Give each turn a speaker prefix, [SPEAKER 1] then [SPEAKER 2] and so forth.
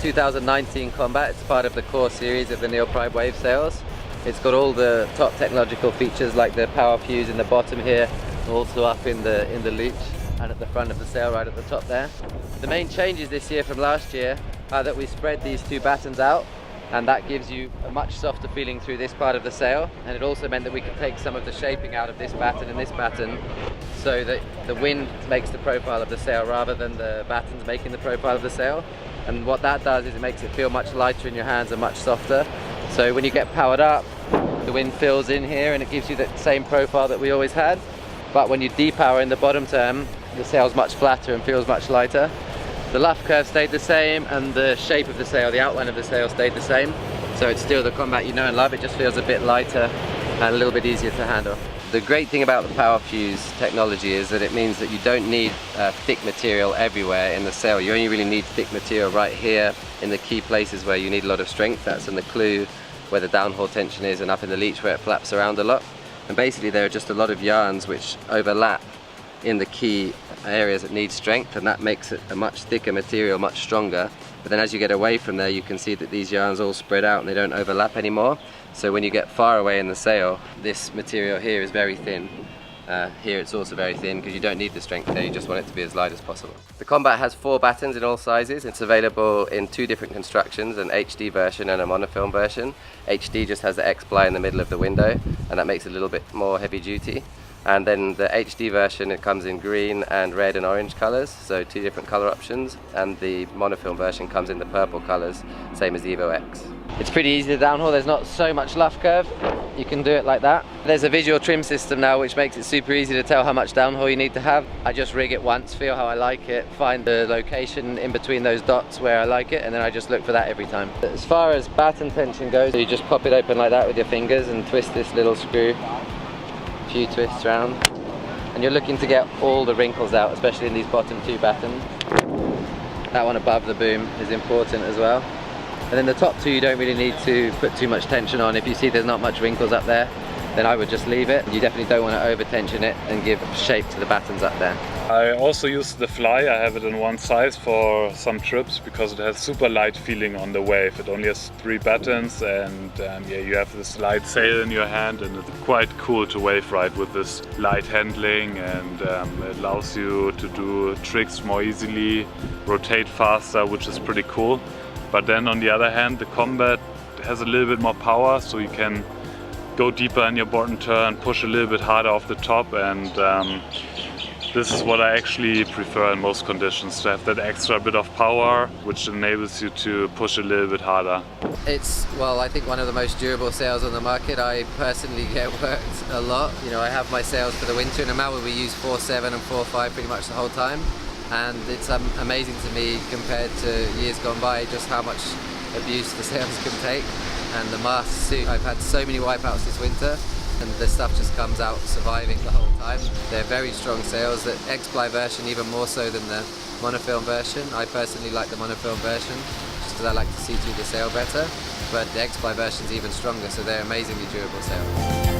[SPEAKER 1] 2019 Combat. It's part of the core series of the NeilPryde wave sails. It's got all the top technological features like the power fuse in the bottom here, also up in the leech and at the front of the sail right at the top there. The main changes this year from last year are that we spread these two battens out, and that gives you a much softer feeling through this part of the sail, and it also meant that we could take some of the shaping out of this batten and this batten so that the wind makes the profile of the sail rather than the battens making the profile of the sail. And what that does is it makes it feel much lighter in your hands and much softer. So when you get powered up, the wind fills in here and it gives you that same profile that we always had. But when you depower in the bottom term, the sail's much flatter and feels much lighter. The luff curve stayed the same and the shape of the sail, the outline of the sail stayed the same. So it's still the Combat you know and love, it just feels a bit lighter and a little bit easier to handle. The great thing about the power fuse technology is that it means that you don't need thick material everywhere in the sail. You only really need thick material right here in the key places where you need a lot of strength. That's in the clew where the downhaul tension is and up in the leech where it flaps around a lot. And basically there are just a lot of yarns which overlap in the key areas that need strength, and that makes it a much thicker material, much stronger. But then as you get away from there, you can see that these yarns all spread out and they don't overlap anymore. So when you get far away in the sail, this material here is very thin. Here it's also very thin because you don't need the strength there, you just want it to be as light as possible. The Combat has 4 battens in all sizes. It's available in 2 different constructions, an HD version and a monofilm version. HD just has the X-ply in the middle of the window, and that makes it a little bit more heavy duty. And then the HD version, it comes in green and red and orange colors, so 2 different color options, and the monofilm version comes in the purple colors, same as the Evo X. It's pretty easy to downhaul, there's not so much luff curve, you can do it like that. There's a visual trim system now which makes it super easy to tell how much downhaul you need to have. I just rig it once, feel how I like it, find the location in between those dots where I like it, and then I just look for that every time. As far as batten tension goes, you just pop it open like that with your fingers and twist this little screw. Few twists around, and you're looking to get all the wrinkles out, especially in these bottom 2 battens. That one above the boom is important as well. And then the top 2 you don't really need to put too much tension on. If you see there's not much wrinkles up there, then I would just leave it. You definitely don't want to over tension it and give shape to the battens up there.
[SPEAKER 2] I also use the fly. I have it in one size for some trips because it has super light feeling on the wave. It only has 3 battens, and yeah, you have this light sail in your hand, and it's quite cool to wave ride with this light handling, and it allows you to do tricks more easily, rotate faster, which is pretty cool. But then on the other hand, the Combat has a little bit more power, so you can go deeper in your bottom turn, push a little bit harder off the top, and this is what I actually prefer in most conditions, to have that extra bit of power, which enables you to push a little bit harder.
[SPEAKER 1] It's, well, I think one of the most durable sails on the market. I personally get worked a lot. You know, I have my sails for the winter, and in Maui we use 4.7 and 4.5 pretty much the whole time. And it's amazing to me, compared to years gone by, just how much abuse the sails can take. And the mast suit, I've had so many wipeouts this winter, and the stuff just comes out surviving the whole time. They're very strong sails. The X-ply version even more so than the monofilm version. I personally like the monofilm version just because I like to see through the sail better, but the X-ply version is even stronger, so they're amazingly durable sails.